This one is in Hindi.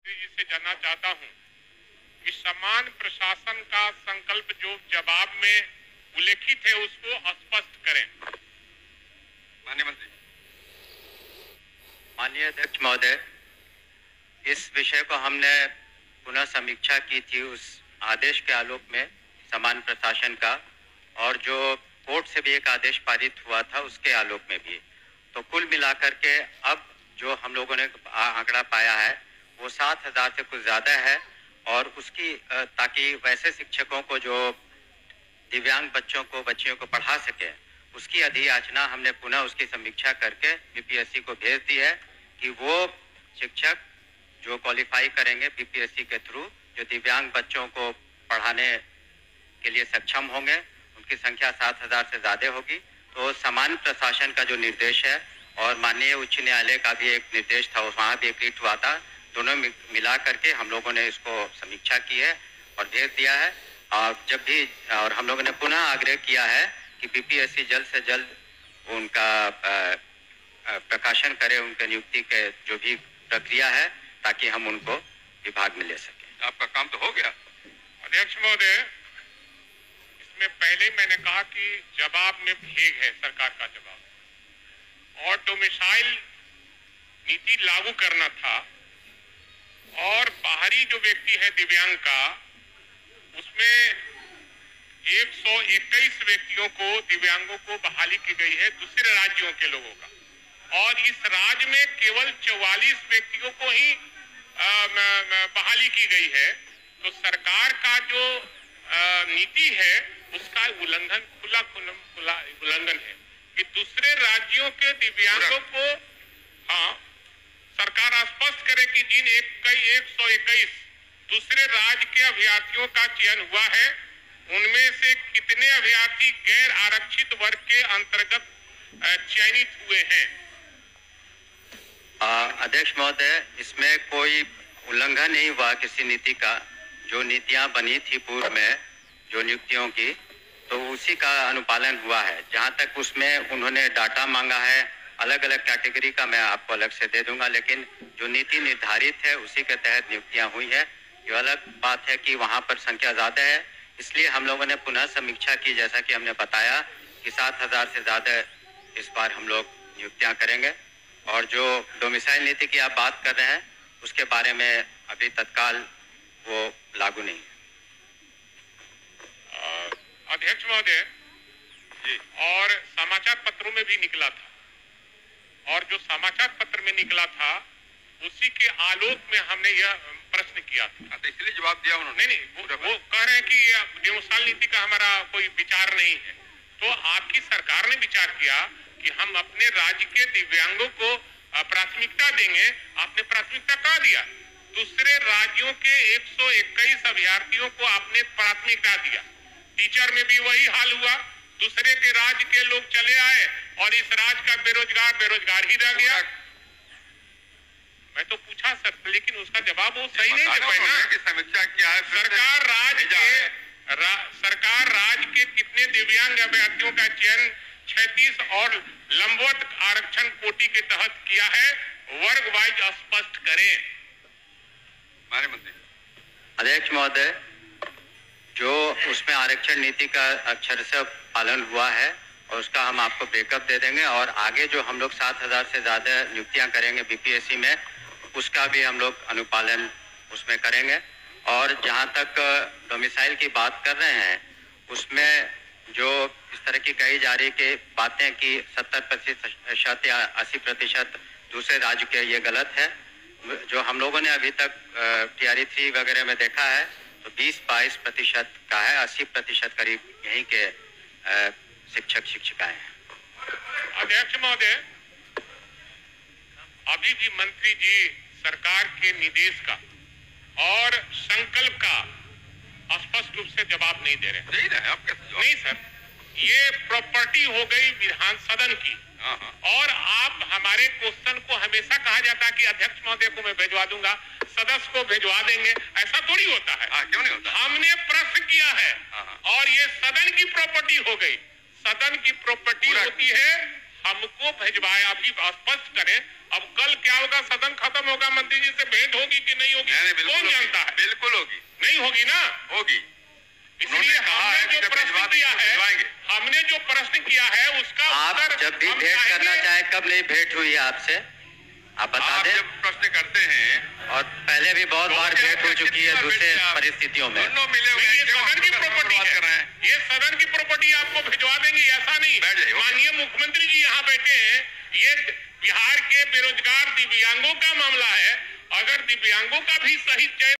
जी से जानना चाहता हूं कि समान प्रशासन का संकल्प जो जवाब में उल्लेखित है उसको स्पष्ट करें। माननीय मंत्री। माननीय अध्यक्ष महोदय, इस विषय को हमने पुनः समीक्षा की थी उस आदेश के आलोक में समान प्रशासन का, और जो कोर्ट से भी एक आदेश पारित हुआ था उसके आलोक में भी। तो कुल मिलाकर के अब जो हम लोगों ने आंकड़ा पाया है वो 7,000 से कुछ ज्यादा है, और उसकी ताकि वैसे शिक्षकों को जो दिव्यांग बच्चियों को पढ़ा सके उसकी अधियाचना हमने पुनः उसकी समीक्षा करके बीपीएससी को भेज दी है कि वो शिक्षक जो क्वालिफाई करेंगे बीपीएससी के थ्रू, जो दिव्यांग बच्चों को पढ़ाने के लिए सक्षम होंगे, उनकी संख्या 7,000 से ज्यादा होगी। तो समान प्रशासन का जो निर्देश है और माननीय उच्च न्यायालय का भी एक निर्देश था, वहाँ भी एक रीट हुआ था, दोनों मिला करके हम लोगों ने इसको समीक्षा की है और भेज दिया है। और हम लोगों ने पुनः आग्रह किया है कि बीपीएससी जल्द से जल्द उनका प्रकाशन करे, उनके नियुक्ति के जो भी प्रक्रिया है, ताकि हम उनको विभाग में ले सकें। आपका काम तो हो गया। अध्यक्ष महोदय, इसमें पहले मैंने कहा कि जवाब में भेग है सरकार का जवाब, और डोमिसाइल नीति लागू करना था, और बाहरी जो व्यक्ति है दिव्यांग का, उसमें 121 व्यक्तियों को, दिव्यांगों को बहाली की गई है दूसरे राज्यों के लोगों का, और इस राज्य में केवल 44 व्यक्तियों को ही बहाली की गई है। तो सरकार का जो नीति है उसका उल्लंघन, खुला उल्लंघन है कि दूसरे राज्यों के दिव्यांगों को, हाँ, सरकार स्पष्ट करे कि जिन 121 दूसरे राज्य के अभ्यर्थियों का चयन हुआ है, उनमें से कितने अभ्यर्थी गैर आरक्षित वर्ग के अंतर्गत चयनित हुए हैं। अध्यक्ष महोदय, इसमें कोई उल्लंघन नहीं हुआ किसी नीति का। जो नीतियां बनी थी पूर्व में जो नियुक्तियों की, तो उसी का अनुपालन हुआ है। जहां तक उसमें उन्होंने डाटा मांगा है अलग अलग कैटेगरी का, मैं आपको अलग से दे दूंगा, लेकिन जो नीति निर्धारित है उसी के तहत नियुक्तियां हुई है। जो अलग बात है कि वहां पर संख्या ज्यादा है, इसलिए हम लोगों ने पुनः समीक्षा की, जैसा कि हमने बताया कि 7,000 से ज्यादा इस बार हम लोग नियुक्तियां करेंगे। और जो डोमिसाइल नीति की आप बात कर रहे हैं उसके बारे में अभी तत्काल वो लागू नहीं है। अध्यक्ष महोदय, और समाचार पत्रों में भी निकला था, और जो समाचार पत्र में निकला था उसी के आलोक में हमने यह प्रश्न किया था। तो इसलिए जवाब दिया उन्होंने। नहीं, वो कह रहे हैं कि डोमिसाइल नीति का हमारा कोई विचार नहीं है। तो आपकी सरकार ने विचार किया कि हम अपने राज्य के दिव्यांगों को प्राथमिकता देंगे। आपने प्राथमिकता कहाँ दिया? दूसरे राज्यों के 121 अभ्यर्थियों को आपने प्राथमिकता दिया। टीचर में भी वही हाल हुआ, दूसरे के राज्य के लोग चले आए और इस राज्य का बेरोजगार ही रह गया। मैं तो पूछा सर, लेकिन उसका जवाब वो सही नहीं दे पाए ना। समीक्षा क्या है? सरकार राज्य के कितने दिव्यांग अभ्यर्थियों का चयन 36 और लंबवत आरक्षण कोटि के तहत किया है, वर्ग वाइज स्पष्ट करें। माननीय मंत्री। अध्यक्ष महोदय, जो उसमें आरक्षण नीति का अक्षर से पालन हुआ है और उसका हम आपको ब्रेकअप दे देंगे, और आगे जो हम लोग 7,000 से ज्यादा नियुक्तियां करेंगे बीपीएससी में, उसका भी हम लोग अनुपालन उसमें करेंगे। और जहां तक डोमिसाइल की बात कर रहे हैं, उसमें जो इस तरह की कही जा रही कि बातें कि 70% या 80% दूसरे राज्य के, ये गलत है। जो हम लोगों ने अभी तक TRE 3 वगैरह में देखा है तो 20-22% का है, 80% करीब यहीं के शिक्षक शिक्षिकाएं हैं। अध्यक्ष महोदय, अभी भी मंत्री जी सरकार के निर्देश का और संकल्प का स्पष्ट रूप से जवाब नहीं दे रहे। नहीं सर, ये प्रॉपर्टी हो गई विधान सदन की, और आप हमारे क्वेश्चन को हमेशा कहा जाता है कि अध्यक्ष महोदय को मैं भिजवा दूंगा, सदस्य को भिजवा देंगे, ऐसा थोड़ी होता है। क्यों नहीं होता? हमने प्रश्न किया है और ये सदन की प्रॉपर्टी हो गई। सदन की प्रॉपर्टी होती है, हमको भिजवाया भी स्पष्ट करें अब कल क्या होगा, सदन खत्म होगा, मंत्री जी से भेंट होगी कि नहीं होगी, कौन जानता है? बिल्कुल होगी, नहीं होगी ना, होगी। इसलिए हमने जो प्रश्न किया है, हमने जो प्रश्न किया है उसका आप उत्तर जब भी हम भेंट करना चाहेंगे। चाहे, कब नहीं भेंट हुई है आपसे, आप बता आप दें। जब प्रश्न करते हैं और पहले भी बहुत बार भेंट हो चुकी है दूसरे परिस्थितियों में। दोनों मिले हुए नहीं, ये क्यों सदन की हम लोग प्रॉपर्टी बात कर रहे है, हैं? ये सदन की प्रॉपर्टी आपको भिजवा देंगे, ऐसा नहीं। बैठ जाइए, ओके। माननीय मुख्यमंत्री जी यहाँ बैठे हैं, ये बिहार के बेरोजगार दिव्यांगों का मामला है। अगर दिव्यांगों का भी सही चयन